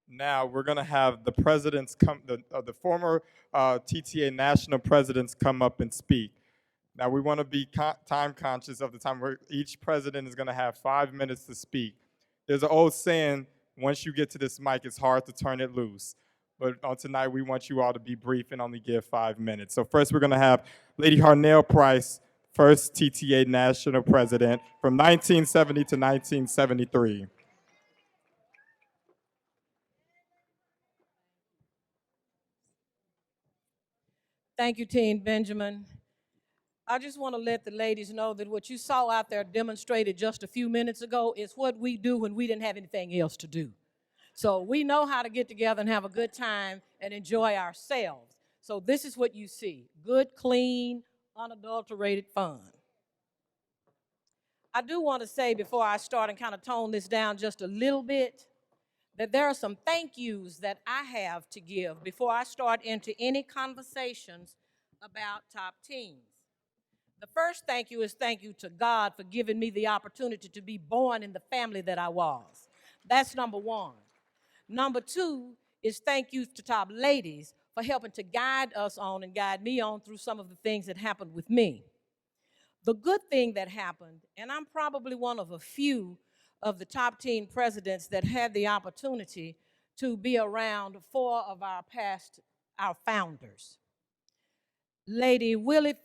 Now we're going to have the presidents come, the former TTA national presidents come up and speak. Now we want to be time conscious of the time where each president is going to have 5 minutes to speak. There's an old saying, once you get to this mic, it's hard to turn it loose. But on tonight, we want you all to be brief and only give 5 minutes. So first we're going to have Lady Harnell Price, first TTA national president from 1970 to 1973. Thank you, Teen Benjamin. I just want to let the ladies know that what you saw out there demonstrated just a few minutes ago is what we do when we didn't have anything else to do. So we know how to get together and have a good time and enjoy ourselves. So this is what you see: good, clean, unadulterated fun. I do want to say before I start and kind of tone this down just a little bit, that there are some thank yous that I have to give before I start into any conversations about top teens. The first thank you is thank you to God for giving me the opportunity to be born in the family that I was. That's number one. Number two is thank you to top ladies for helping to guide us on and guide me on through some of the things that happened with me. The good thing that happened, and I'm probably one of a few of the top teen presidents that had the opportunity to be around four of our founders.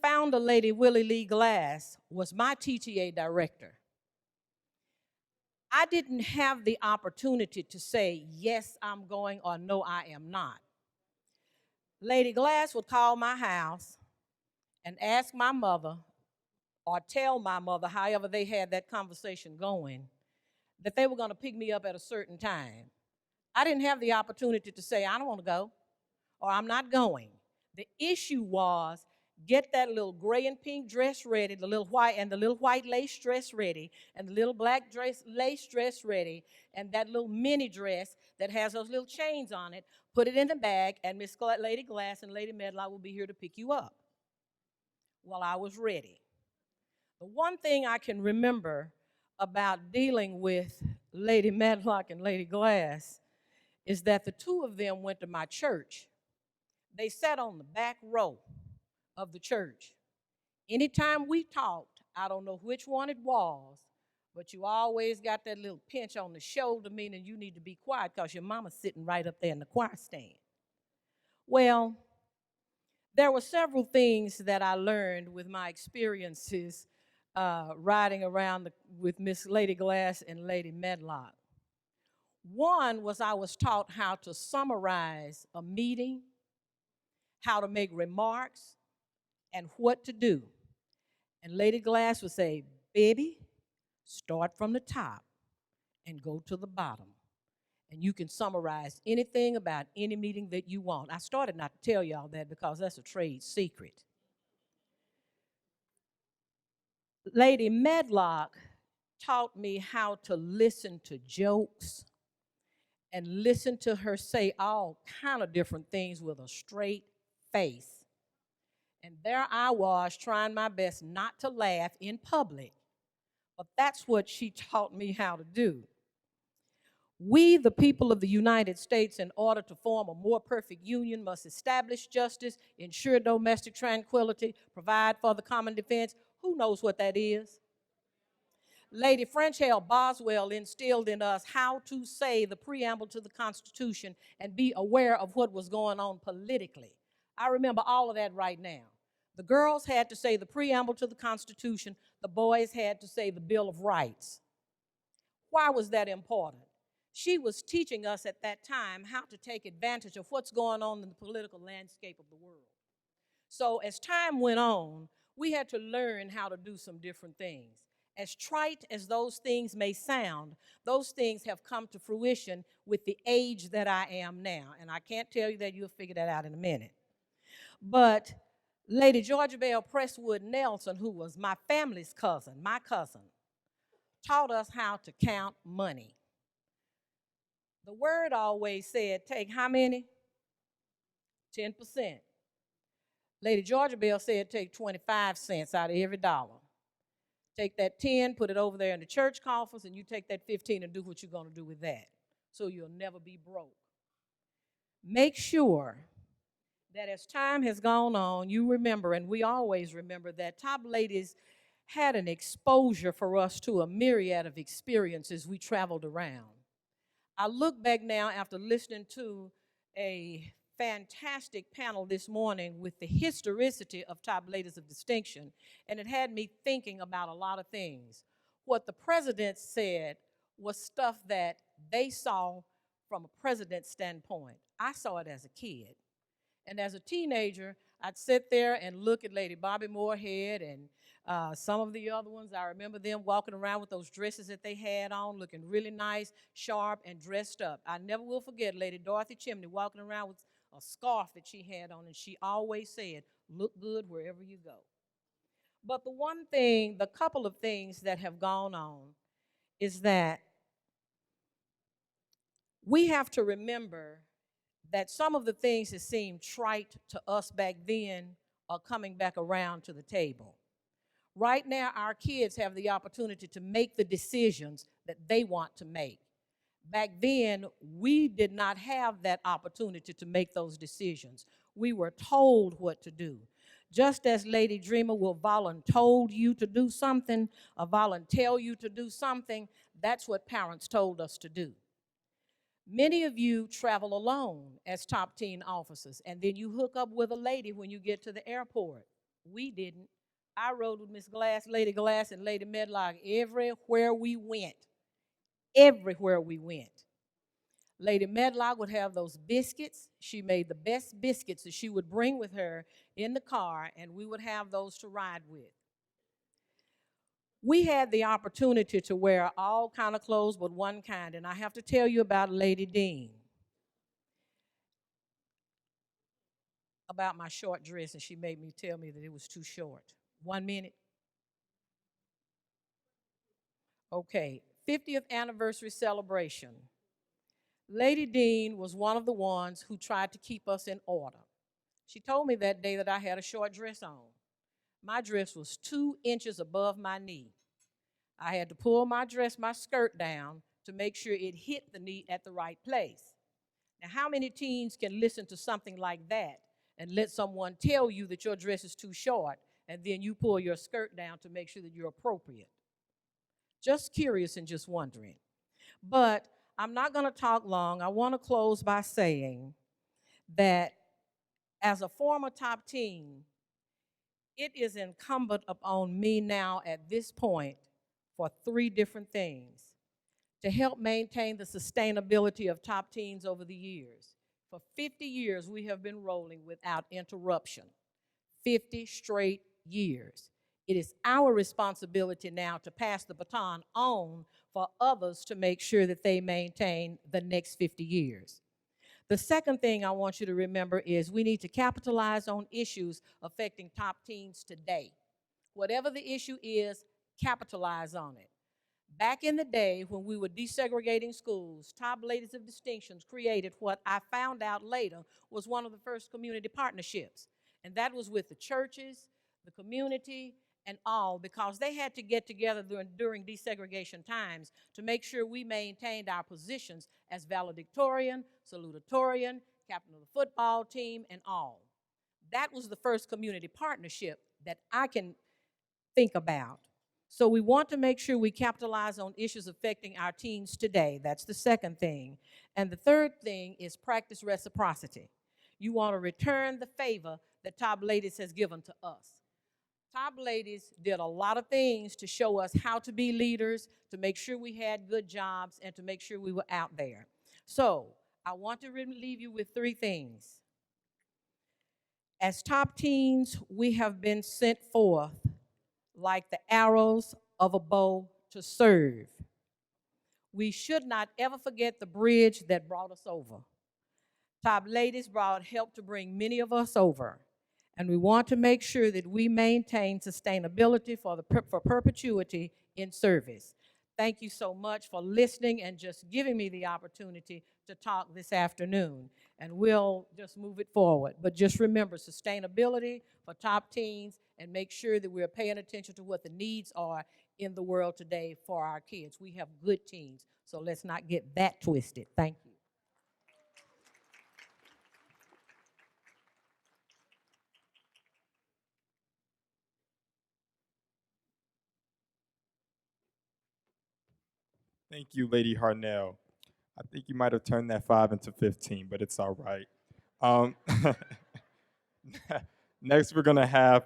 Founder Lady Willie Lee Glass was my TTA director. I didn't have the opportunity to say, yes, I'm going, or no, I am not. Lady Glass would call my house and ask my mother, or tell my mother, however they had that conversation going, that they were going to pick me up at a certain time. I didn't have the opportunity to say, I don't want to go, or I'm not going. The issue was, get that little gray and pink dress ready, the little white lace dress ready, and the little black lace dress ready, and that little mini dress that has those little chains on it, put it in the bag, and Miss Lady Glass and Lady Medlock will be here to pick you up. Well, I was ready. The one thing I can remember about dealing with Lady Medlock and Lady Glass is that the two of them went to my church. They sat on the back row of the church. Anytime we talked, I don't know which one it was, but you always got that little pinch on the shoulder, meaning you need to be quiet because your mama's sitting right up there in the choir stand. Well, there were several things that I learned with my experiences riding around with Miss Lady Glass and Lady Medlock. One was I was taught how to summarize a meeting, how to make remarks, and what to do. And Lady Glass would say, baby, start from the top and go to the bottom. And you can summarize anything about any meeting that you want. I started not to tell y'all that because that's a trade secret. Lady Medlock taught me how to listen to jokes and listen to her say all kind of different things with a straight face. And there I was trying my best not to laugh in public. But that's what she taught me how to do. We, the people of the United States, in order to form a more perfect union, must establish justice, ensure domestic tranquility, provide for the common defense. Who knows what that is? Lady French Hale Boswell instilled in us how to say the preamble to the Constitution and be aware of what was going on politically. I remember all of that right now. The girls had to say the preamble to the Constitution. The boys had to say the Bill of Rights. Why was that important? She was teaching us at that time how to take advantage of what's going on in the political landscape of the world. So as time went on, we had to learn how to do some different things. As trite as those things may sound, those things have come to fruition with the age that I am now. And I can't tell you that, you'll figure that out in a minute. But Lady Georgia Bell Presswood Nelson, who was my family's cousin, my cousin, taught us how to count money. The word always said, take how many? 10%. Lady Georgia Bell said, take 25 cents out of every dollar. Take that 10, put it over there in the church coffers, and you take that 15 and do what you're going to do with that. So you'll never be broke. make sure that as time has gone on, you remember, and we always remember, that Top Ladies had an exposure for us to a myriad of experiences we traveled around. I look back now after listening to a fantastic panel this morning with the historicity of Top Ladies of Distinction, and it had me thinking about a lot of things. What the president said was stuff that they saw from a president's standpoint. I saw it as a kid. And as a teenager, I'd sit there and look at Lady Bobby Moorhead and some of the other ones. I remember them walking around with those dresses that they had on, looking really nice, sharp, and dressed up. I never will forget Lady Dorothy Chimney walking around with a scarf that she had on, and she always said, "Look good wherever you go." But the couple of things that have gone on is that we have to remember that some of the things that seemed trite to us back then are coming back around to the table. Right now, our kids have the opportunity to make the decisions that they want to make. Back then, we did not have that opportunity to make those decisions. We were told what to do. Just as Lady Dreamer will voluntold you to do something, or volunteer you to do something, that's what parents told us to do. Many of you travel alone as top teen officers, and then you hook up with a lady when you get to the airport. We didn't. I rode with Miss Glass, Lady Glass, and Lady Medlock everywhere we went. Everywhere we went. Lady Medlock would have those biscuits. She made the best biscuits that she would bring with her in the car, and we would have those to ride with. We had the opportunity to wear all kind of clothes but one kind, and I have to tell you about Lady Dean, about my short dress, and she made me tell me that it was too short. 1 minute. Okay, 50th anniversary celebration. Lady Dean was one of the ones who tried to keep us in order. She told me that day that I had a short dress on. My dress was 2 inches above my knee. I had to pull my skirt down to make sure it hit the knee at the right place. Now, how many teens can listen to something like that and let someone tell you that your dress is too short, and then you pull your skirt down to make sure that you're appropriate? Just curious and just wondering. But I'm not going to talk long. I want to close by saying that as a former top teen, it is incumbent upon me now at this point for 3 different things to help maintain the sustainability of top teens over the years. For 50 years, we have been rolling without interruption. 50 straight years. It is our responsibility now to pass the baton on for others to make sure that they maintain the next 50 years. The second thing I want you to remember is we need to capitalize on issues affecting top teens today. Whatever the issue is, capitalize on it. Back in the day when we were desegregating schools, Top Ladies of Distinctions created what I found out later was one of the first community partnerships. And that was with the churches, the community, and all, because they had to get together during desegregation times to make sure we maintained our positions as valedictorian, salutatorian, captain of the football team, and all. That was the first community partnership that I can think about. So we want to make sure we capitalize on issues affecting our teens today. That's the second thing. And the third thing is practice reciprocity. You want to return the favor that Top Ladies has given to us. Top Ladies did a lot of things to show us how to be leaders, to make sure we had good jobs, and to make sure we were out there. So I want to leave you with 3 things. As top teens, we have been sent forth like the arrows of a bow to serve. We should not ever forget the bridge that brought us over. Top Ladies helped to bring many of us over, and we want to make sure that we maintain sustainability for perpetuity in service. Thank you so much for listening and just giving me the opportunity to talk this afternoon, and we'll just move it forward. But just remember, sustainability for top teens, and make sure that we're paying attention to what the needs are in the world today for our kids. We have good teens, so let's not get that twisted. Thank you. Thank you, Lady Harnell. I think you might have turned that 5 into 15, but it's all right. Um, Next, we're going to have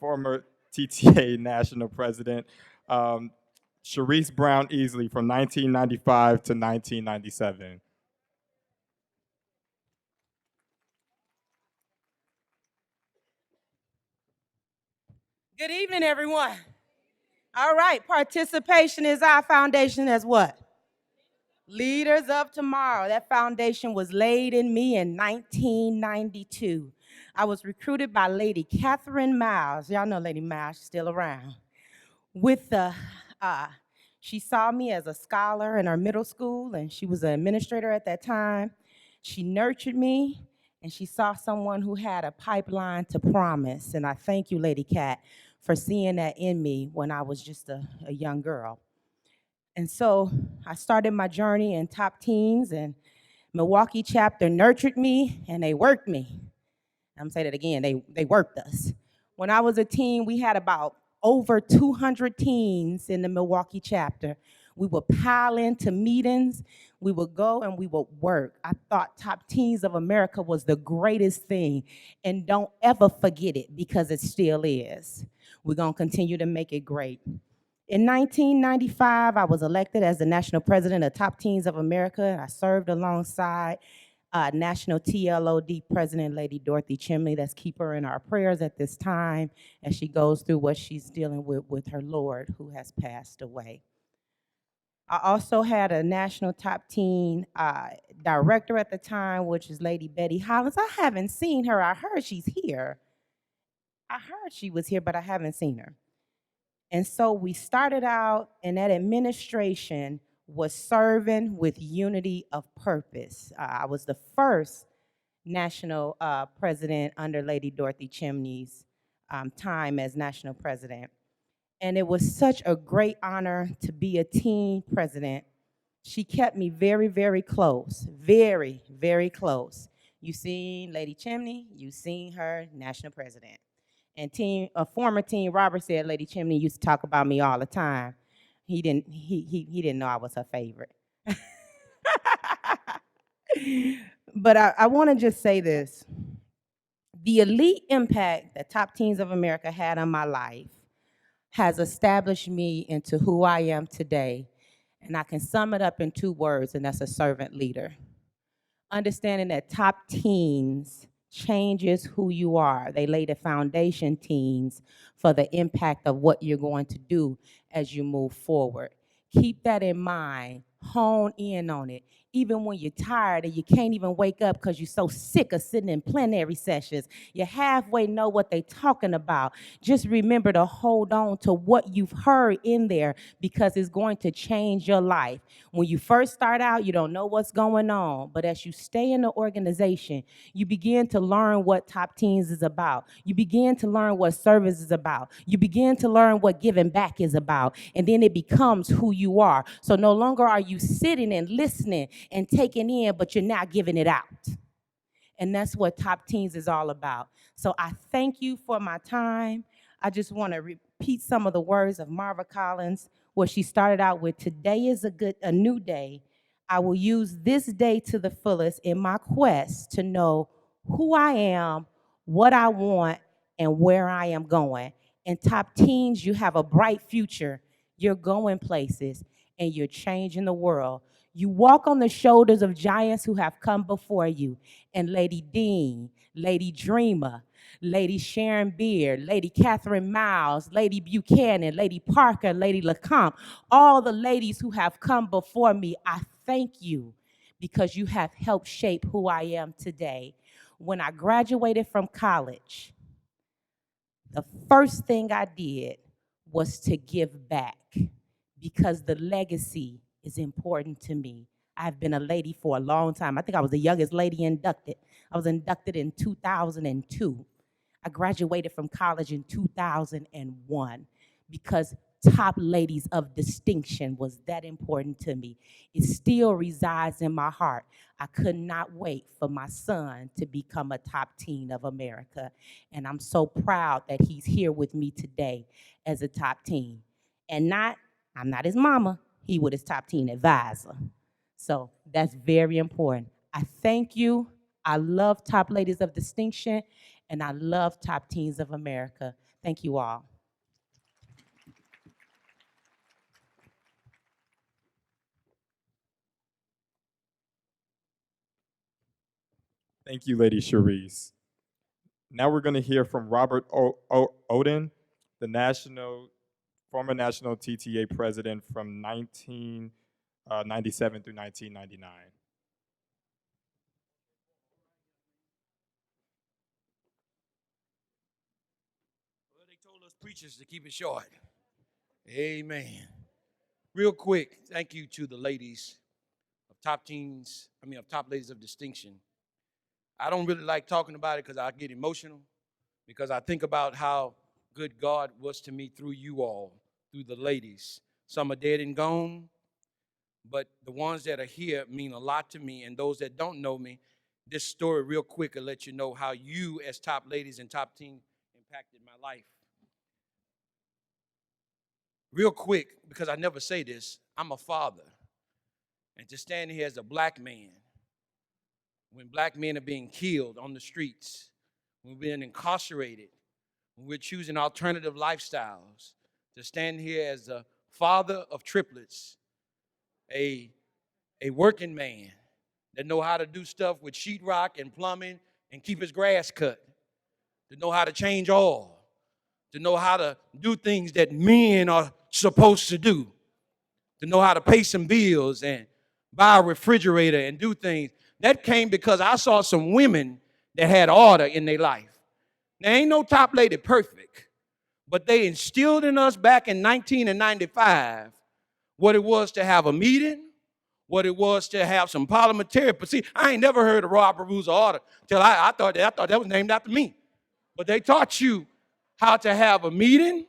former TTA National President Cherese Brown Easley from 1995 to 1997. Good evening, everyone. All right, participation is our foundation as what? Leaders of tomorrow. That foundation was laid in me in 1992. I was recruited by Lady Catherine Miles. Y'all know Lady Miles, she's still around. With the, she saw me as a scholar in her middle school, and she was an administrator at that time. She nurtured me, and she saw someone who had a pipeline to promise. And I thank you, Lady Cat, for seeing that in me when I was just a young girl. And so I started my journey in top teens, and Milwaukee chapter nurtured me and they worked me. I'm gonna say that again, they worked us. When I was a teen, we had about over 200 teens in the Milwaukee chapter. We would pile into meetings, we would go and we would work. I thought Top Teens of America was the greatest thing, and don't ever forget it because it still is. We're gonna continue to make it great. In 1995, I was elected as the National President of Top Teens of America. I served alongside National TLOD President Lady Dorothy Chimley. Let's keep her in our prayers at this time as she goes through what she's dealing with her Lord who has passed away. I also had a National Top Teen director at the time, which is Lady Betty Hollins. I haven't seen her. I heard she's here. I heard she was here, but I haven't seen her. And so we started out, and that administration was serving with unity of purpose. I was the first national president under Lady Dorothy Chimney's time as national president. And it was such a great honor to be a teen president. She kept me very, very close, very, very close. You seen Lady Chimney, you seen her national president. And former Teen Robert said Lady Chimney used to talk about me all the time. He didn't know I was her favorite. But I want to just say this. The elite impact that Top Teens of America had on my life has established me into who I am today. And I can sum it up in 2 words, and that's a servant leader. Understanding that Top Teens changes who you are. They lay the foundation, teens, for the impact of what you're going to do as you move forward. Keep that in mind. Hone in on it. Even when you're tired and you can't even wake up because you're so sick of sitting in plenary sessions, you halfway know what they're talking about. Just remember to hold on to what you've heard in there because it's going to change your life. When you first start out, you don't know what's going on, but as you stay in the organization, you begin to learn what Top Teens is about. You begin to learn what service is about. You begin to learn what giving back is about, and then it becomes who you are. So no longer are you sitting and listening and taking in, but you're now giving it out. And that's what Top Teens is all about. So I thank you for my time. I just want to repeat some of the words of Marva Collins, where she started out with, today is a new day. I will use this day to the fullest in my quest to know who I am, what I want, and where I am going. And Top Teens, you have a bright future. You're going places, and you're changing the world. You walk on the shoulders of giants who have come before you. And Lady Dean, Lady Dreamer, Lady Sharon Beard, Lady Catherine Miles, Lady Buchanan, Lady Parker, Lady LeCompte, all the ladies who have come before me, I thank you because you have helped shape who I am today. When I graduated from college, the first thing I did was to give back because the legacy is important to me. I've been a lady for a long time. I think I was the youngest lady inducted. I was inducted in 2002. I graduated from college in 2001 because top ladies of distinction was that important to me. It still resides in my heart. I could not wait for my son to become a Top Teen of America. And I'm so proud that he's here with me today as a Top Teen. And I'm not his mama. he was his top teen advisor. So that's very important. I thank you. I love Top Ladies of Distinction, and I love Top Teens of America. Thank you all. Thank you, Lady Cherese. Now we're going to hear from Robert Oten, the former national TTA president from 1997 through 1999. Well, they told us preachers to keep it short. Amen. Real quick, thank you to the ladies of Top Ladies of Distinction. I don't really like talking about it because I get emotional, because I think about how good God was to me through you all, through the ladies. Some are dead and gone, but the ones that are here mean a lot to me. And those that don't know me, this story real quick will let you know how you as top ladies and top team impacted my life. Real quick, because I never say this, I'm a father. And to stand here as a black man, when black men are being killed on the streets, when we're being incarcerated, when we're choosing alternative lifestyles, to stand here as a father of triplets, a working man that know how to do stuff with sheetrock and plumbing and keep his grass cut, to know how to change oil, to know how to do things that men are supposed to do, to know how to pay some bills and buy a refrigerator and do things. That came because I saw some women that had order in their life. Now, ain't no top lady perfect, but they instilled in us back in 1995 what it was to have a meeting, what it was to have some parliamentary. But see, I ain't never heard of Robert Rules of Order till I thought that was named after me. But they taught you how to have a meeting,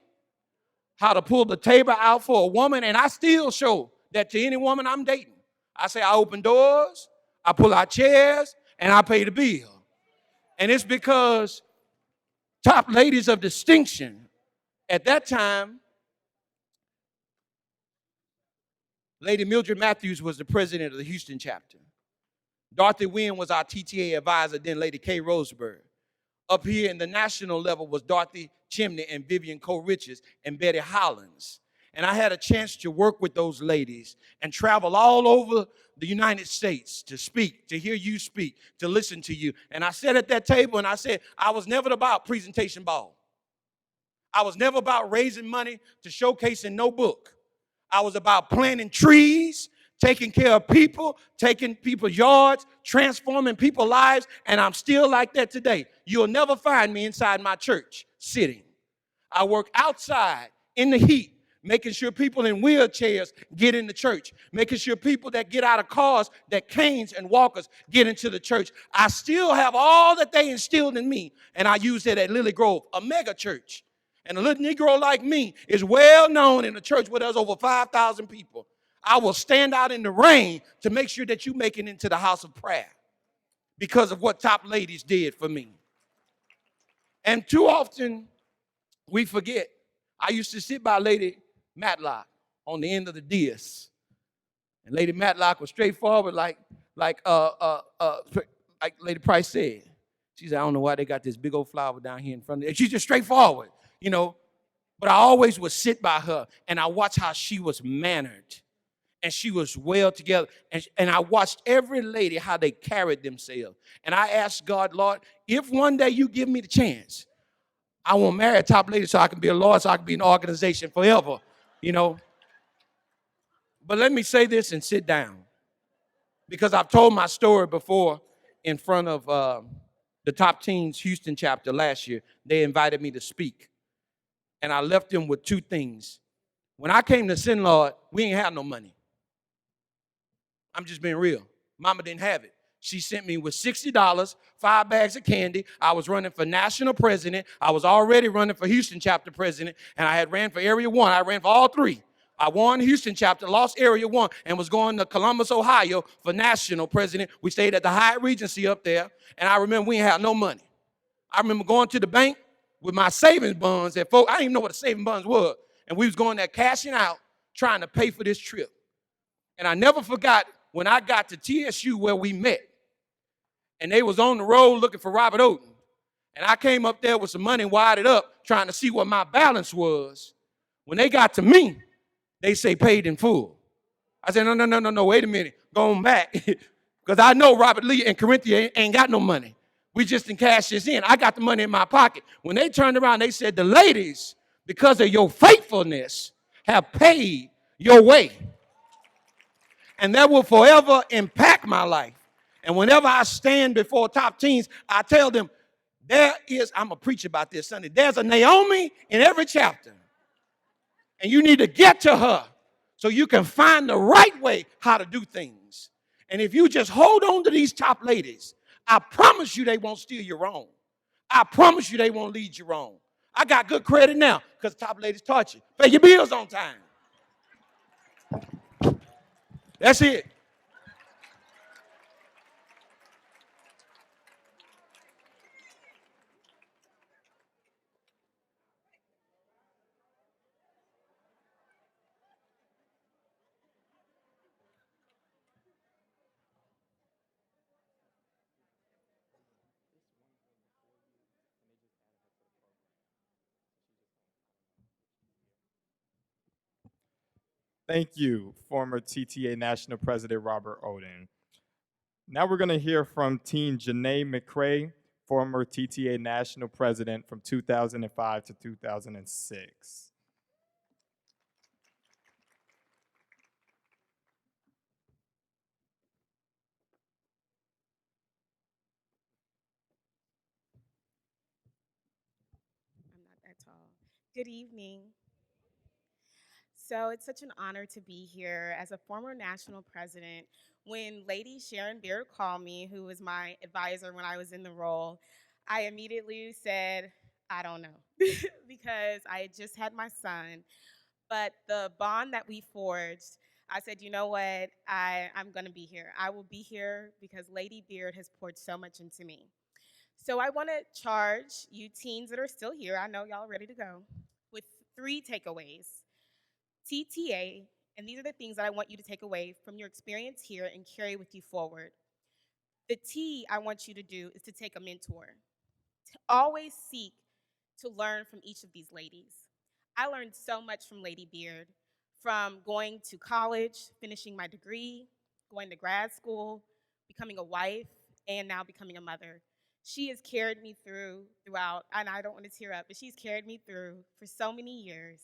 how to pull the table out for a woman, and I still show that to any woman I'm dating. I say I open doors, I pull out chairs, and I pay the bill. And it's because top ladies of distinction, at that time, Lady Mildred Matthews was the president of the Houston chapter. Dorothy Wynn was our TTA advisor, then Lady Kay Roseberg. Up here in the national level was Dorothy Chimney and Vivian Cole-Richards and Betty Hollins. And I had a chance to work with those ladies and travel all over the United States to speak, to hear you speak, to listen to you. And I sat at that table and I said, I was never about presentation ball. I was never about raising money to showcase in no book. I was about planting trees, taking care of people, taking people's yards, transforming people's lives, and I'm still like that today. You'll never find me inside my church sitting. I work outside in the heat, making sure people in wheelchairs get into church, making sure people that get out of cars, that canes and walkers, get into the church. I still have all that they instilled in me, and I use it at Lily Grove, a mega church. And a little Negro like me is well known in a church where there's over 5,000 people. I will stand out in the rain to make sure that you make it into the house of prayer because of what top ladies did for me. And too often, we forget. I used to sit by Lady Matlock on the end of the dais. And Lady Matlock was straightforward like Lady Price said. She said, I don't know why they got this big old flower down here in front of it. She's just straightforward, you know. But I always would sit by her, and I watched how she was mannered, and she was well together. And I watched every lady, how they carried themselves. And I asked God, Lord, if one day you give me the chance, I want to marry a top lady so I can be a lawyer, so I can be in an organization forever, you know. But let me say this and sit down, because I've told my story before in front of the Top Teens Houston chapter last year. They invited me to speak. And I left them with two things. When I came to Syn-Lod, we ain't have no money. I'm just being real. Mama didn't have it. She sent me with $60, 5 bags of candy. I was running for national president. I was already running for Houston chapter president, and I had ran for area 1. I ran for all 3. I won Houston chapter, lost area 1, and was going to Columbus, Ohio for national president. We stayed at the Hyatt Regency up there, and I remember we ain't had no money. I remember going to the bank with my savings bonds. I didn't even know what a savings bonds was. And we was going there cashing out, trying to pay for this trip. And I never forgot when I got to TSU where we met, and they was on the road looking for Robert Oten. And I came up there with some money wired up, trying to see what my balance was. When they got to me, they say paid in full. I said, no, wait a minute, going back. Because I know Robert Lee and Corinthia ain't got no money. We just didn't cash this in. I got the money in my pocket. When they turned around, they said, the ladies, because of your faithfulness, have paid your way. And that will forever impact my life. And whenever I stand before top teens, I tell them, I'm going to preach about this Sunday, there's a Naomi in every chapter. And you need to get to her so you can find the right way how to do things. And if you just hold on to these top ladies, I promise you they won't steer you wrong. I promise you they won't lead you wrong. I got good credit now because top ladies taught you. Pay your bills on time. That's it. Thank you, former TTA National President Robert Oten. Now we're going to hear from Teen Jeannae McCray, former TTA National President from 2005 to 2006. I'm not that tall. Good evening. So it's such an honor to be here as a former national president. When Lady Sharon called me, who was my advisor when I was in the role, I immediately said, I don't know, because I had just had my son. But the bond that we forged, I said, you know what, I'm going to be here. I will be here because Lady Beard has poured so much into me. So I want to charge you teens that are still here, I know y'all ready to go, with 3 takeaways. TTA, and these are the things that I want you to take away from your experience here and carry with you forward. The T I want you to do is to take a mentor. To always seek to learn from each of these ladies. I learned so much from Lady Beard, from going to college, finishing my degree, going to grad school, becoming a wife, and now becoming a mother. She has carried me throughout, and I don't want to tear up, but she's carried me through for so many years.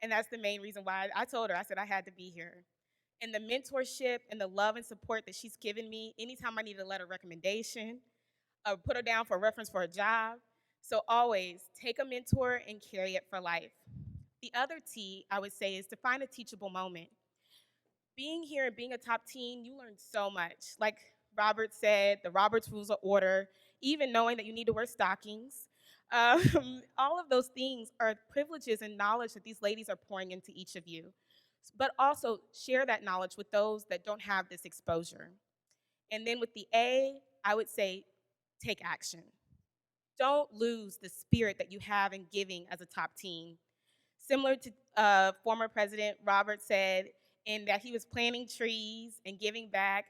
And that's the main reason why I told her, I said I had to be here. And the mentorship and the love and support that she's given me, anytime I needed a letter of recommendation, or put her down for a reference for a job. So always take a mentor and carry it for life. The other T, I would say, is to find a teachable moment. Being here and being a top teen, you learn so much. Like Robert said, the Robert's Rules of Order, even knowing that you need to wear stockings. All of those things are privileges and knowledge that these ladies are pouring into each of you. But also share that knowledge with those that don't have this exposure. And then with the A, I would say take action. Don't lose the spirit that you have in giving as a top teen. Similar to former President Robert said, in that he was planting trees and giving back,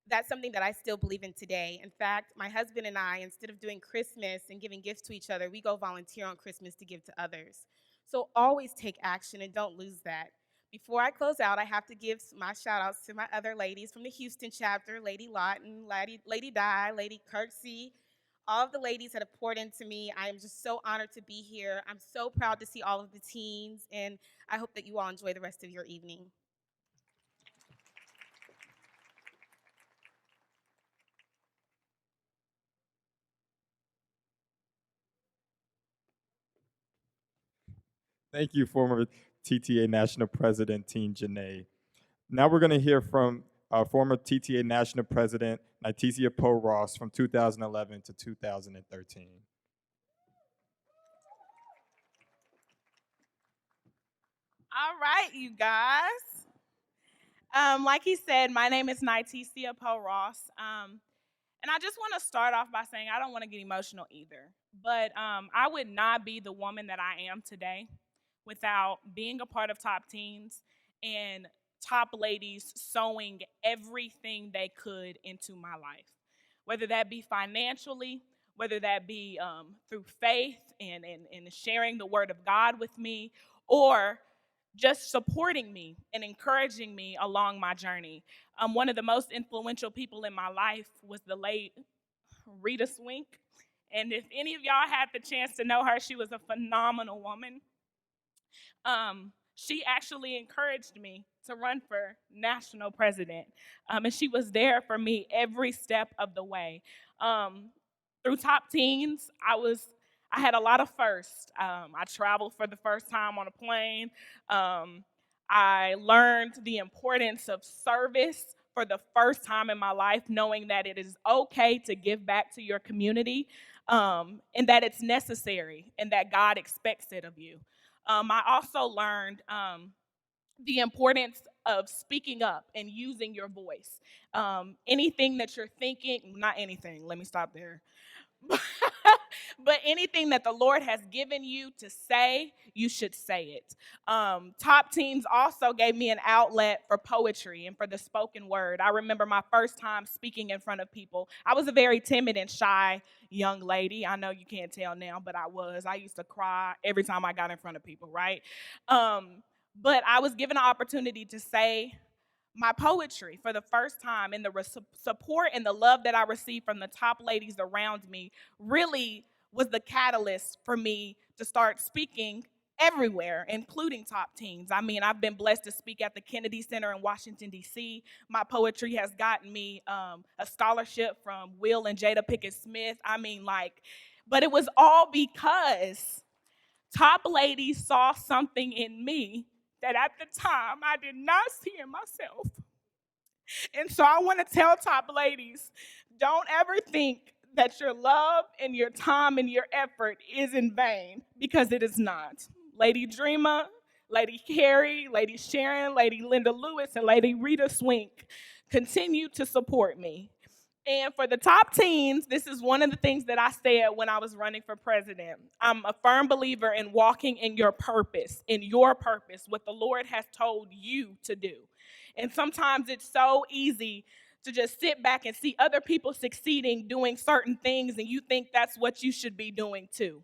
that's something that I still believe in today. In fact, my husband and I, instead of doing Christmas and giving gifts to each other, we go volunteer on Christmas to give to others. So always take action and don't lose that. Before I close out, I have to give my shout outs to my other ladies from the Houston chapter, Lady Louden, Lady Di, Lady Kirksey. All of the ladies that have poured into me. I am just so honored to be here. I'm so proud to see all of the teens, and I hope that you all enjoy the rest of your evening. Thank you, former TTA National President Teen Jeannae. Now we're going to hear from former TTA National President Nytesia Poe Ross from 2011 to 2013. All right, you guys. Like he said, my name is Nytesia Poe Ross. And I just want to start off by saying I don't want to get emotional either. But I would not be the woman that I am today without being a part of Top Teens and top ladies sowing everything they could into my life, whether that be financially, whether that be through faith and sharing the word of God with me, or just supporting me and encouraging me along my journey. One of the most influential people in my life was the late Rita Swink. And if any of y'all had the chance to know her, she was a phenomenal woman. She actually encouraged me to run for national president. And she was there for me every step of the way. Through Top Teens, I had a lot of firsts. I traveled for the first time on a plane. I learned the importance of service for the first time in my life, knowing that it is okay to give back to your community, and that it's necessary and that God expects it of you. I also learned the importance of speaking up and using your voice. Anything that you're thinking, not anything, let me stop there. But anything that the Lord has given you to say, you should say it. Top Teens also gave me an outlet for poetry and for the spoken word. I remember my first time speaking in front of people. I was a very timid and shy young lady. I know you can't tell now, but I was. I used to cry every time I got in front of people, right? But I was given an opportunity to say my poetry for the first time, and the support and the love that I received from the top ladies around me really was the catalyst for me to start speaking everywhere, including Top Teens. I mean, I've been blessed to speak at the Kennedy Center in Washington, D.C. My poetry has gotten me a scholarship from Will and Jada Pickett Smith. I mean, but it was all because top ladies saw something in me that at the time I did not see in myself. And so I want to tell top ladies, don't ever think that your love and your time and your effort is in vain, because it is not. Lady Dreama, Lady Carrie, Lady Sharon, Lady Linda Lewis, and Lady Rita Swink continue to support me. And for the top teens, this is one of the things that I said when I was running for president. I'm a firm believer in walking in your purpose, what the Lord has told you to do. And sometimes it's so easy to just sit back and see other people succeeding doing certain things, and you think that's what you should be doing too.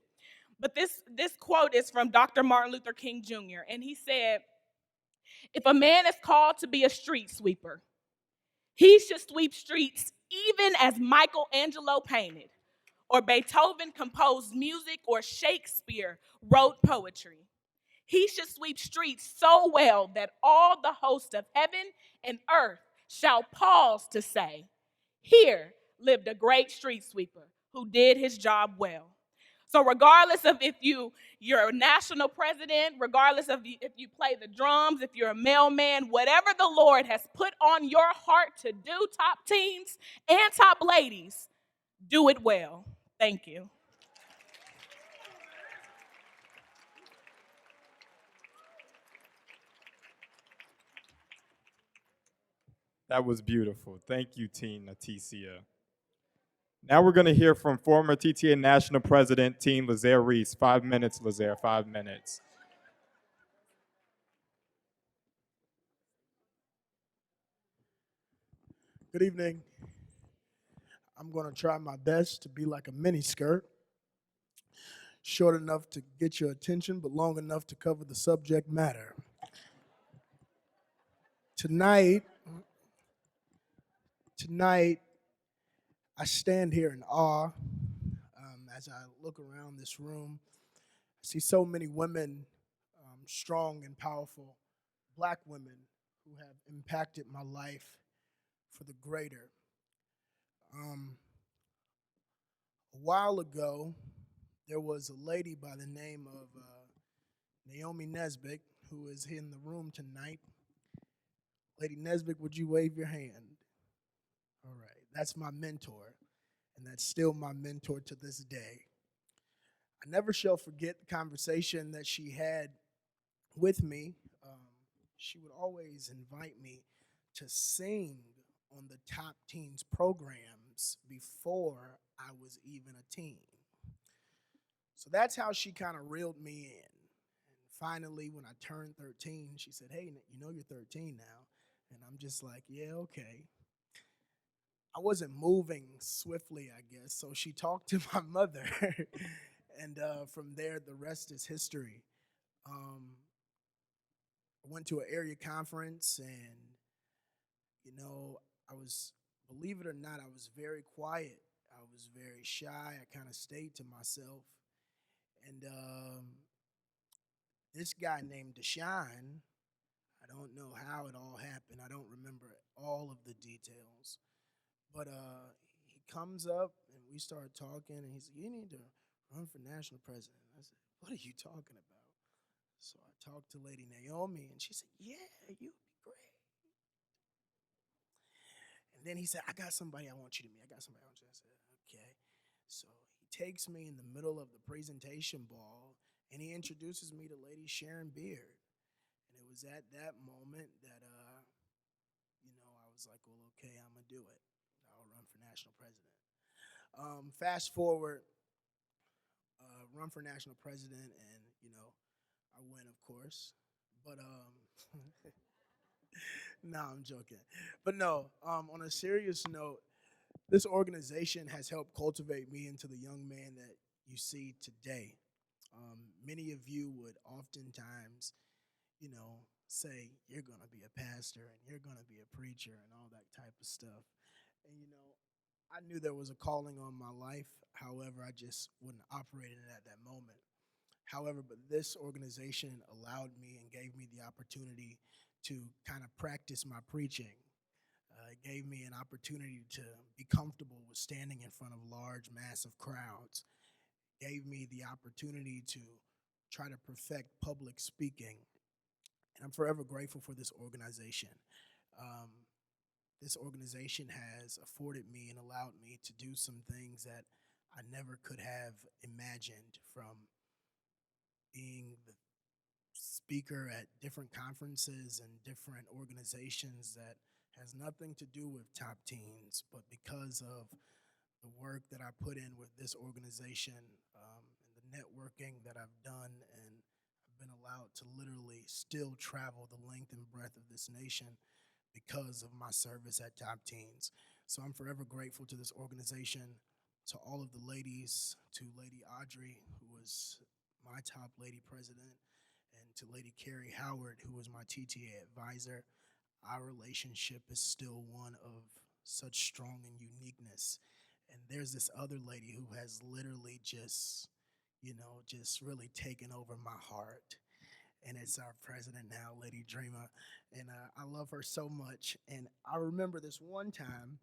But this quote is from Dr. Martin Luther King Jr., and he said, if a man is called to be a street sweeper, he should sweep streets even as Michelangelo painted, or Beethoven composed music, or Shakespeare wrote poetry. He should sweep streets so well that all the hosts of heaven and earth shall pause to say, here lived a great street sweeper who did his job well. So regardless of if you're a national president, regardless of if you play the drums, if you're a mailman, whatever the Lord has put on your heart to do, top teens and top ladies, do it well. Thank you. That was beautiful. Thank you, Teen Nytesia. Now we're going to hear from former TTA National President, Teen Lazaire Reese. 5 minutes, Lazaire, 5 minutes. Good evening. I'm going to try my best to be like a mini skirt, short enough to get your attention, but long enough to cover the subject matter. Tonight, I stand here in awe as I look around this room. I see so many women, strong and powerful, black women who have impacted my life for the greater. A while ago, there was a lady by the name of Naomi Nesbit, who is here in the room tonight. Lady Nesbit, would you wave your hand? All right, that's my mentor, and that's still my mentor to this day. I never shall forget the conversation that she had with me. She would always invite me to sing on the Top Teens programs before I was even a teen. So that's how she kind of reeled me in. And finally, when I turned 13, she said, hey, you know you're 13 now. And I'm just like, yeah, okay. I wasn't moving swiftly, I guess. So she talked to my mother. And from there, the rest is history. I went to an area conference, and, believe it or not, I was very quiet. I was very shy. I kind of stayed to myself. And this guy named Shawn, I don't know how it all happened. I don't remember all of the details. But he comes up, and we start talking, and he said, "You need to run for national president." I said, "What are you talking about?" So I talked to Lady Naomi, and she said, "Yeah, you'd be great." And then he said, "I got somebody I want you to meet. I got somebody I want you to." I said, "Okay." So he takes me in the middle of the presentation ball, and he introduces me to Lady Sharon Beard. And it was at that moment that, I was like, well, okay, I'm going to do it. I'll run for national president. Fast forward, run for national president, and, I win, of course. But, no, I'm joking. But no, on a serious note, this organization has helped cultivate me into the young man that you see today. Many of you would oftentimes, say you're going to be a pastor and you're going to be a preacher and all that type of stuff. And, I knew there was a calling on my life. However, I just wouldn't operate in it at that moment. However, but this organization allowed me and gave me the opportunity to kind of practice my preaching. It gave me an opportunity to be comfortable with standing in front of large, massive crowds. It gave me the opportunity to try to perfect public speaking. And I'm forever grateful for this organization. This organization has afforded me and allowed me to do some things that I never could have imagined, from being the speaker at different conferences and different organizations that has nothing to do with top teens, but because of the work that I put in with this organization, and the networking that I've done, and I've been allowed to literally still travel the length and breadth of this nation because of my service at Top Teens. So I'm forever grateful to this organization, to all of the ladies, to Lady Audrey, who was my top lady president, and to Lady Carrie Howard, who was my TTA advisor. Our relationship is still one of such strong and uniqueness. And there's this other lady who has literally just really taken over my heart. And it's our president now, Lady Dreamer. And I love her so much. And I remember this one time,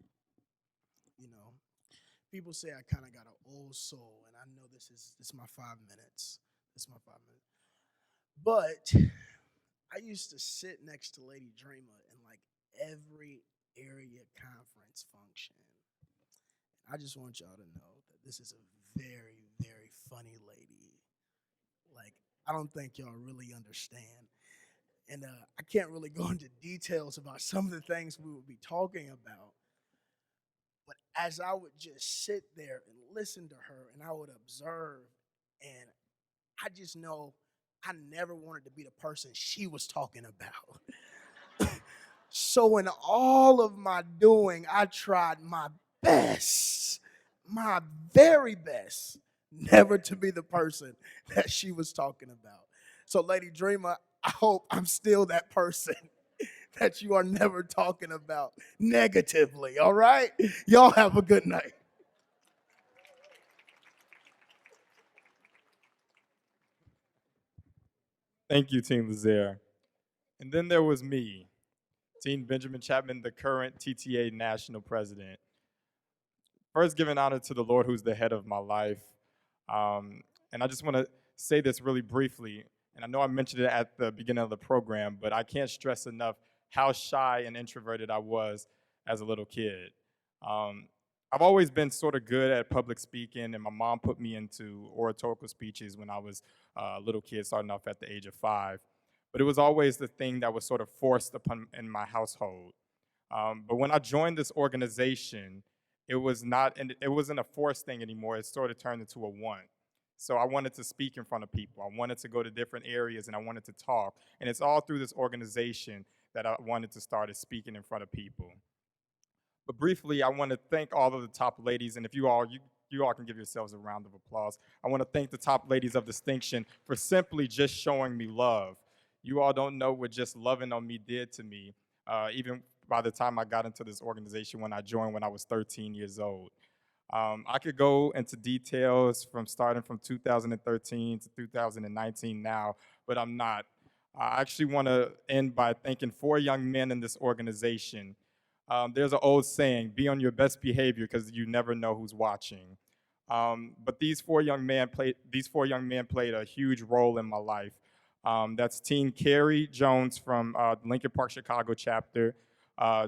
people say I kind of got an old soul. And I know this is my 5 minutes. This is my 5 minutes. But I used to sit next to Lady Dreamer in like every area conference function. I just want y'all to know that this is a very, very funny lady. Like, I don't think y'all really understand. And I can't really go into details about some of the things we would be talking about. But as I would just sit there and listen to her, and I would observe, and I just know I never wanted to be the person she was talking about. So in all of my doing, I tried my best, my very best, never to be the person that she was talking about. So Lady Dreamer, I hope I'm still that person that you are never talking about negatively, all right? Y'all have a good night. Thank you, Team Lazier. And then there was me, Team Benjamin Chapman, the current TTA National President. First, giving honor to the Lord, who's the head of my life. And I just want to say this really briefly. And I know I mentioned it at the beginning of the program, but I can't stress enough how shy and introverted I was as a little kid. I've always been sort of good at public speaking, and my mom put me into oratorical speeches when I was a little kid, starting off at the age of 5. But it was always the thing that was sort of forced upon in my household. But when I joined this organization, it wasn't a forced thing anymore. It sort of turned into a want. So I wanted to speak in front of people. I wanted to go to different areas, and I wanted to talk. And it's all through this organization that I wanted to start is speaking in front of people. But briefly, I want to thank all of the top ladies, and if you all can give yourselves a round of applause. I want to thank the top ladies of distinction for simply just showing me love. You all don't know what just loving on me did to me, even by the time I got into this organization when I joined when I was 13 years old. I could go into details from starting from 2013 to 2019 now, but I'm not. I actually want to end by thanking 4 young men in this organization. There's an old saying, be on your best behavior because you never know who's watching. But these four young men played a huge role in my life. That's Teen Carrie Jones from Lincoln Park, Chicago chapter,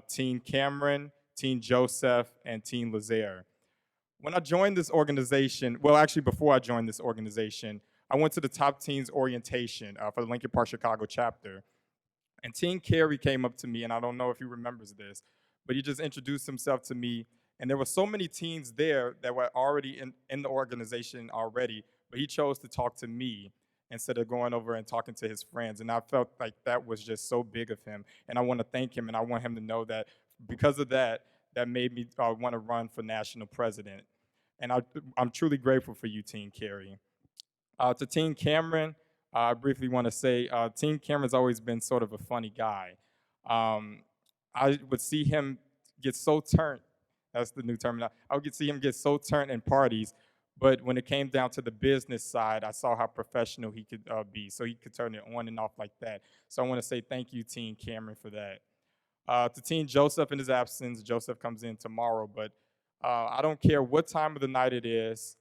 Teen Cameron, Teen Joseph, and Teen Lazaire. When I joined this organization, well, actually before I joined this organization, I went to the Top Teens orientation for the Lincoln Park, Chicago chapter. And Teen Carrie came up to me, and I don't know if he remembers this, but he just introduced himself to me. And there were so many teens there that were already in the organization already, but he chose to talk to me instead of going over and talking to his friends. And I felt like that was just so big of him. And I want to thank him, and I want him to know that because of that, that made me want to run for national president. And I'm truly grateful for you, Teen Carrie. To Teen Cameron, I briefly want to say Teen Cameron's always been sort of a funny guy. I would see him get so turned. That's the new term. I would see him get so turned in parties, but when it came down to the business side, I saw how professional he could be. So he could turn it on and off like that. So I want to say thank you, Teen Cameron, for that. To Teen Joseph in his absence, Joseph comes in tomorrow, but I don't care what time of the night it is.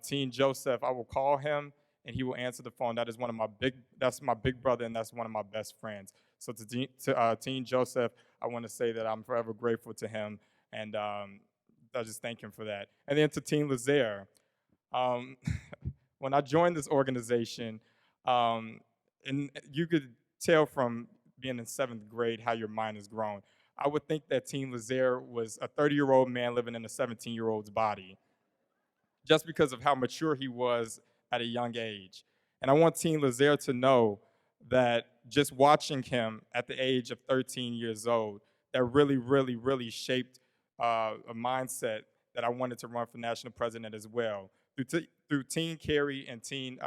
Teen Joseph, I will call him and he will answer the phone. That's my big brother, and that's one of my best friends. So to Teen Joseph, I want to say that I'm forever grateful to him, and I just thank him for that. And then to Teen Lazaire, when I joined this organization, and you could tell from being in 7th grade how your mind has grown. I would think that Teen Lazaire was a 30-year-old man living in a 17-year-old's body, just because of how mature he was at a young age. And I want Teen Lazaire to know that just watching him at the age of 13 years old, that really, really, really shaped a mindset that I wanted to run for national president as well. Through Teen Carrie and Teen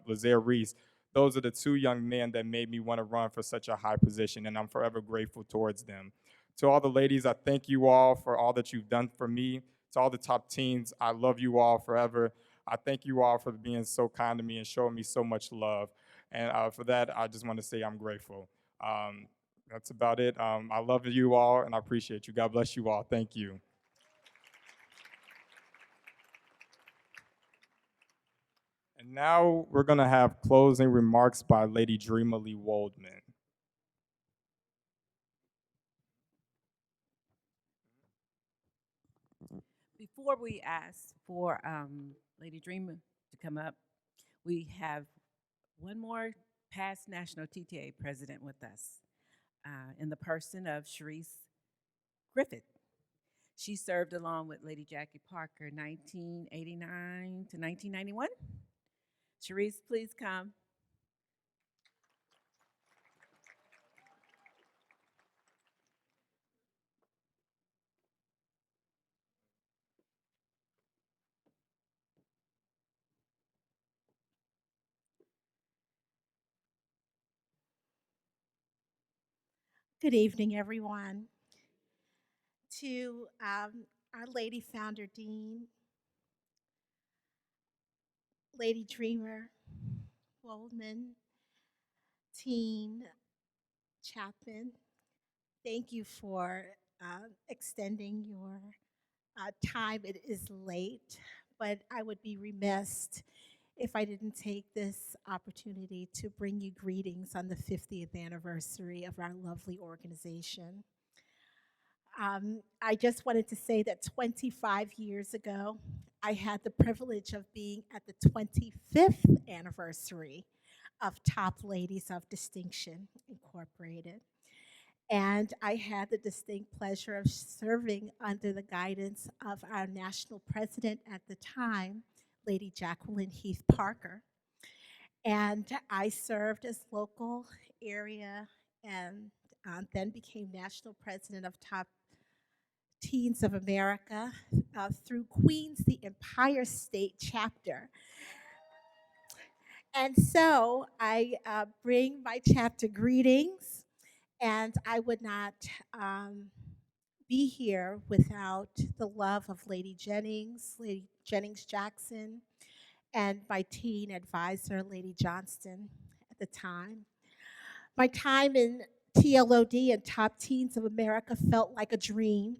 Lazaire Reese, those are the 2 young men that made me want to run for such a high position, and I'm forever grateful towards them. To all the ladies, I thank you all for all that you've done for me. To all the top teens, I love you all forever. I thank you all for being so kind to me and showing me so much love. And for that, I just want to say I'm grateful. That's about it. I love you all, and I appreciate you. God bless you all. Thank you. And now we're going to have closing remarks by Lady Dreamer Lee Waldman. Before we ask for Lady Dreamer to come up, we have one more past National TTA President with us in the person of Charisse Griffin. She served along with Lady Jackie Parker 1989 to 1991. Charisse, please come. Good evening, everyone. To our Lady Founder Dean, Lady Dreamer Waldman, Teen Chapman, thank you for extending your time. It is late, but I would be remiss if I didn't take this opportunity to bring you greetings on the 50th anniversary of our lovely organization. I just wanted to say that 25 years ago, I had the privilege of being at the 25th anniversary of Top Ladies of Distinction Incorporated. And I had the distinct pleasure of serving under the guidance of our national president at the time, Lady Jacqueline Heath Parker. And I served as local area and then became National President of Top Teens of America through Queens, the Empire State Chapter. And so I bring my chapter greetings, and I would not be here without the love of Lady Jennings Jackson, and my teen advisor, Lady Johnston, at the time. My time in TLOD and Top Teens of America felt like a dream.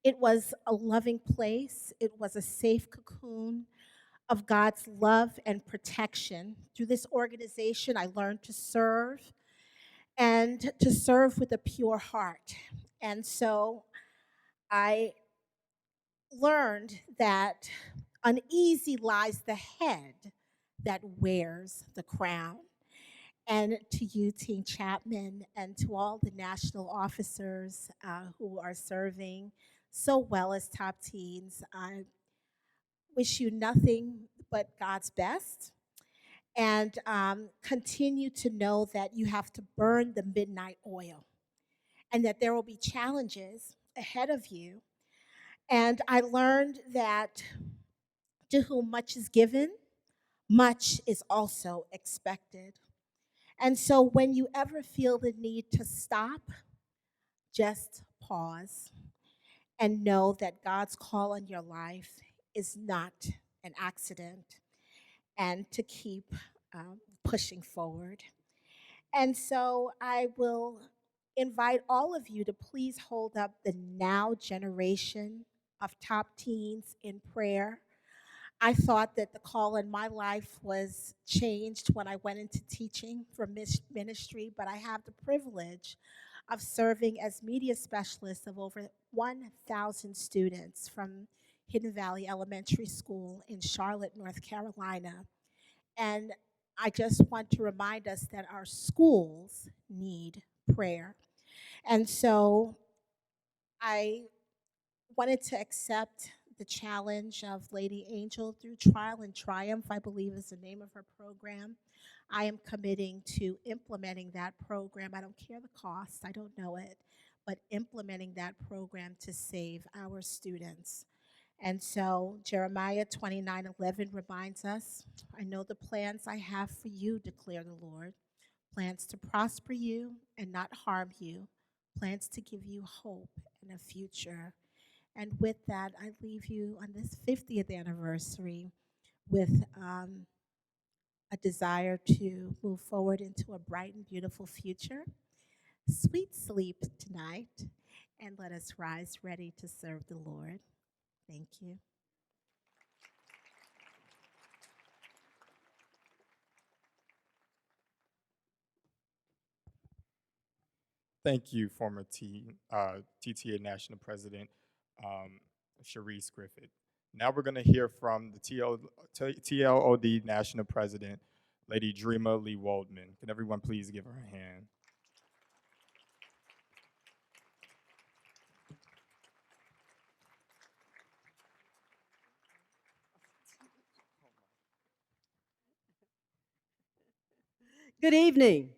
It was a loving place. It was a safe cocoon of God's love and protection. Through this organization, I learned to serve and to serve with a pure heart. And so I learned that uneasy lies the head that wears the crown. And to you, Team Chapman, and to all the national officers who are serving so well as top teens, I wish you nothing but God's best. And continue to know that you have to burn the midnight oil and that there will be challenges ahead of you. And I learned that to whom much is given, much is also expected. And so when you ever feel the need to stop, just pause and know that God's call on your life is not an accident, and to keep pushing forward. And so I will invite all of you to please hold up the now generation of top teens in prayer. I thought that the call in my life was changed when I went into teaching for ministry, but I have the privilege of serving as media specialist of over 1,000 students from Hidden Valley Elementary School in Charlotte, North Carolina. And I just want to remind us that our schools need prayer. And so I wanted to accept the challenge of Lady Angel through Trial and Triumph, I believe is the name of her program. I am committing to implementing that program. I don't care the cost, I don't know it, but implementing that program to save our students. And so Jeremiah 29:11 reminds us, I know the plans I have for you, declare the Lord, plans to prosper you and not harm you, plans to give you hope and a future. And with that, I leave you on this 50th anniversary with a desire to move forward into a bright and beautiful future. Sweet sleep tonight, and let us rise ready to serve the Lord. Thank you. Thank you, former TTA National President Charisse Griffin. Now we're going to hear from the TLOD National President, Lady Dreama Lee Waldman. Can everyone please give her a hand? Good evening.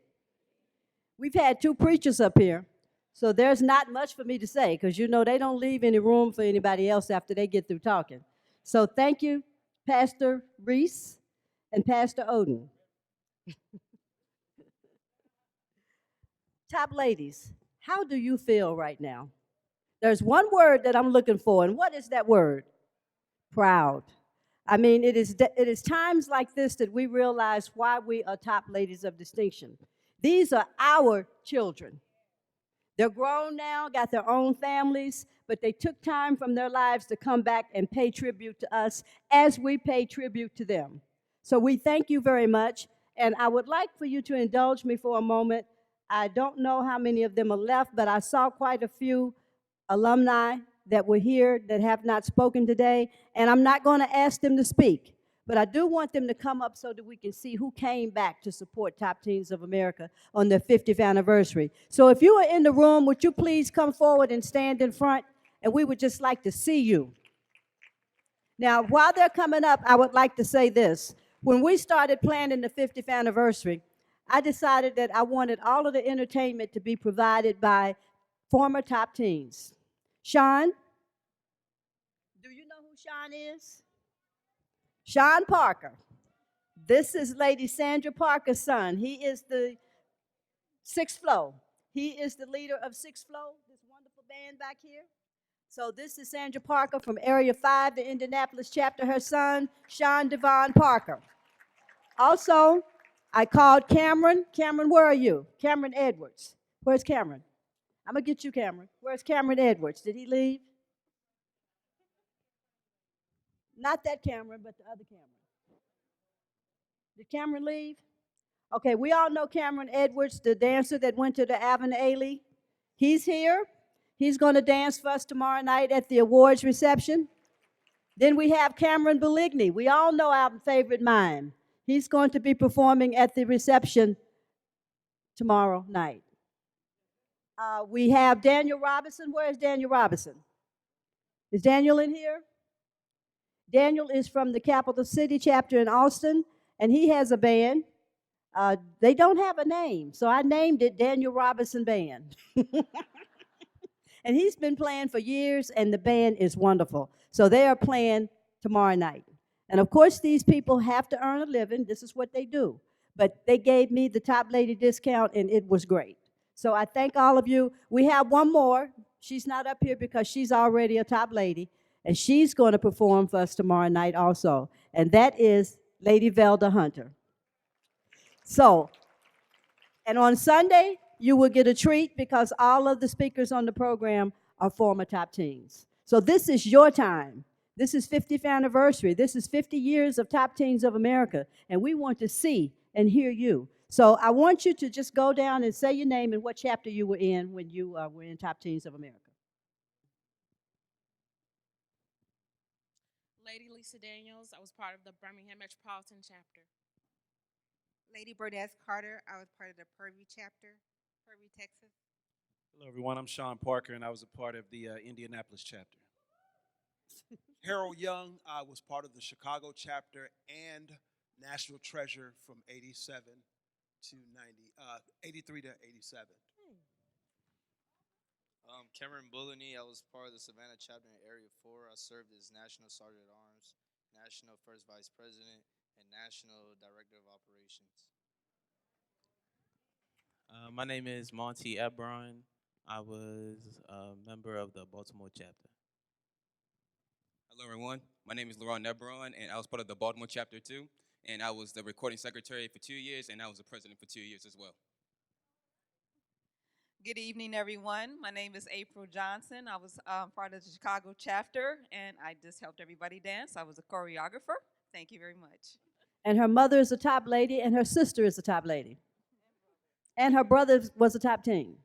We've had two preachers up here, so there's not much for me to say because you know they don't leave any room for anybody else after they get through talking. So thank you, Pastor Reese and Pastor Oten. Top ladies, how do you feel right now? There's one word that I'm looking for, and what is that word? Proud. I mean, it is times like this that we realize why we are top ladies of distinction. These are our children. They're grown now, got their own families, but they took time from their lives to come back and pay tribute to us as we pay tribute to them. So we thank you very much, and I would like for you to indulge me for a moment. I don't know how many of them are left, but I saw quite a few alumni that were here that have not spoken today, and I'm not going to ask them to speak, but I do want them to come up so that we can see who came back to support Top Teens of America on their 50th anniversary. So if you are in the room, would you please come forward and stand in front, and we would just like to see you. Now, while they're coming up, I would like to say this. When we started planning the 50th anniversary, I decided that I wanted all of the entertainment to be provided by former top teens. Shawn, do you know who Shawn is? Shawn Parker. This is Lady Sandra Parker's son. He is the Sixth Flow. He is the leader of Sixth Flow, this wonderful band back here. So this is Sandra Parker from Area 5, the Indianapolis Chapter, her son, Shawn Devon Parker. Also, I called Cameron. Cameron, where are you? Cameron Edwards. Where's Cameron? I'm going to get you, Cameron. Where's Cameron Edwards? Did he leave? Not that Cameron, but the other Cameron. Did Cameron leave? Okay, we all know Cameron Edwards, the dancer that went to the Avon Ailey. He's here. He's going to dance for us tomorrow night at the awards reception. Then we have Cameron Beligny. We all know our favorite mime. He's going to be performing at the reception tomorrow night. We have Daniel Robinson. Where is Daniel Robinson? Is Daniel in here? Daniel is from the Capital City Chapter in Austin, and he has a band. They don't have a name, so I named it Daniel Robinson Band. And he's been playing for years, and the band is wonderful. So they are playing tomorrow night. And of course, these people have to earn a living. This is what they do. But they gave me the top lady discount, and it was great. So I thank all of you. We have one more. She's not up here because she's already a top lady, and she's going to perform for us tomorrow night also. And that is Lady Valda Hunter. So, and on Sunday, you will get a treat because all of the speakers on the program are former top teens. So this is your time. This is 50th anniversary. This is 50 years of Top Teens of America, and we want to see and hear you. So I want you to just go down and say your name and what chapter you were in when you were in Top Teens of America. Lady Lisa Daniels, I was part of the Birmingham Metropolitan Chapter. Lady Burdess Carter, I was part of the Purview Chapter, Purview, Texas. Hello, everyone. I'm Shawn Parker, and I was a part of the Indianapolis Chapter. Harold Young, I was part of the Chicago Chapter and National Treasure from 87 to 83 to 87. Cameron Bulleney, I was part of the Savannah Chapter in Area 4. I served as National Sergeant at Arms, National First Vice President, and National Director of Operations. My name is Monty Ebron. I was a member of the Baltimore Chapter. Hello, everyone. My name is Laurent Nebron, and I was part of the Baltimore Chapter, too. And I was the recording secretary for 2 years, and I was the president for 2 years as well. Good evening, everyone. My name is April Johnson. I was part of the Chicago Chapter, and I just helped everybody dance. I was a choreographer. Thank you very much. And her mother is a top lady, and her sister is a top lady. And her brother was a top teen.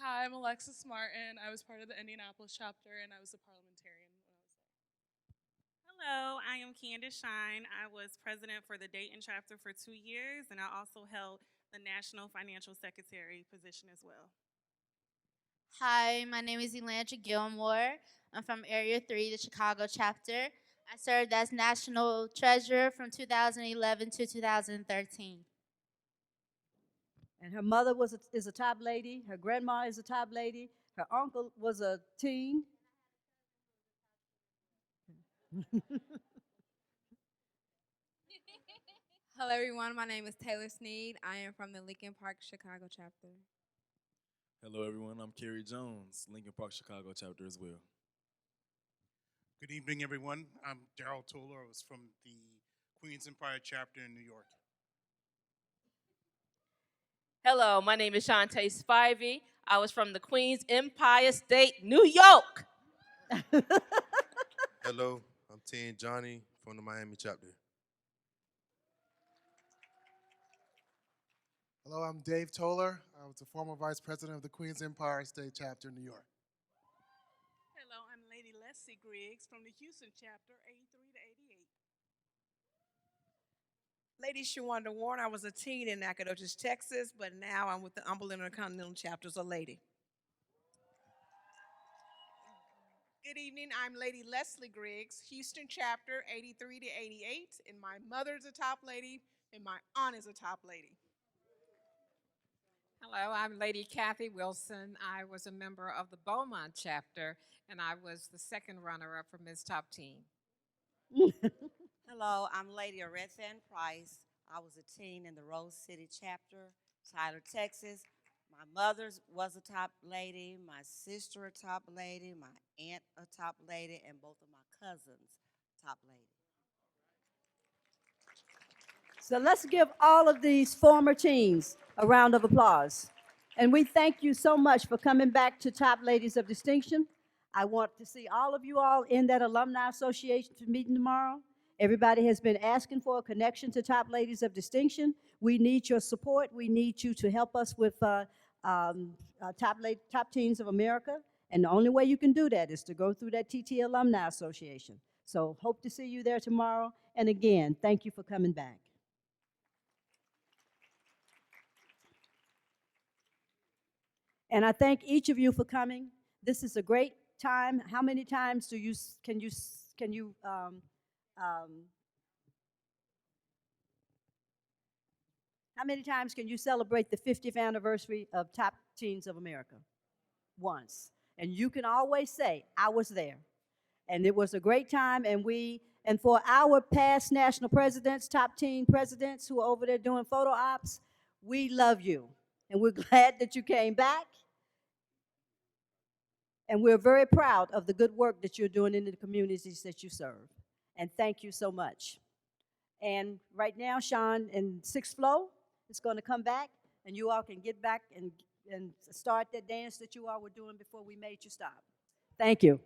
Hi, I'm Alexis Martin. I was part of the Indianapolis Chapter, and I was a parliamentarian when I was there. Hello, I am Candace Shine. I was president for the Dayton Chapter for 2 years, and I also held the National Financial Secretary position as well. Hi, my name is Elandra Gilmore. I'm from Area 3, the Chicago Chapter. I served as National Treasurer from 2011 to 2013. And her mother is a top lady. Her grandma is a top lady. Her uncle was a teen. Hello, everyone. My name is Taylor Sneed. I am from the Lincoln Park, Chicago Chapter. Hello, everyone. I'm Kerry Jones, Lincoln Park, Chicago Chapter as well. Good evening, everyone. I'm Darrell Toller. I was from the Queens Empire Chapter in New York. Hello, my name is Shantae Spivey. I was from the Queens Empire State, New York. Hello, I'm Teen Johnny from the Miami Chapter. Hello, I'm Dave Toller. I was the former vice president of the Queens Empire State Chapter in New York. Hello, I'm Lady Leslie Griggs from the Houston Chapter, 83 to 88. Lady Shawanda Warren, I was a teen in Nacogdoches, Texas, but now I'm with the Umberland Intercontinental Chapter as a lady. Good evening, I'm Lady Leslie Griggs, Houston Chapter, 83 to 88, and my mother's a top lady, and my aunt is a top lady. Hello, I'm Lady Kathy Wilson. I was a member of the Beaumont chapter, and I was the second runner-up for Ms. Top Teen. Hello, I'm Lady Harnell Price. I was a teen in the Rose City chapter, Tyler, Texas. My mother was a top lady, my sister a top lady, my aunt a top lady, and both of my cousins top lady. So let's give all of these former teens a round of applause. And we thank you so much for coming back to Top Ladies of Distinction. I want to see all of you all in that Alumni Association meeting tomorrow. Everybody has been asking for a connection to Top Ladies of Distinction. We need your support. We need you to help us with Top Teens of America. And the only way you can do that is to go through that TTA Alumni Association. So hope to see you there tomorrow. And again, thank you for coming back. And I thank each of you for coming. This is a great time. How many times can you how many times can you celebrate the 50th anniversary of Top Teens of America? Once. And you can always say, I was there. And it was a great time, and for our past national presidents, top teen presidents who are over there doing photo ops, we love you. And we're glad that you came back. And we're very proud of the good work that you're doing in the communities that you serve. And thank you so much. And right now, Shawn and Sixth Flow is going to come back, and you all can get back and start that dance that you all were doing before we made you stop. Thank you.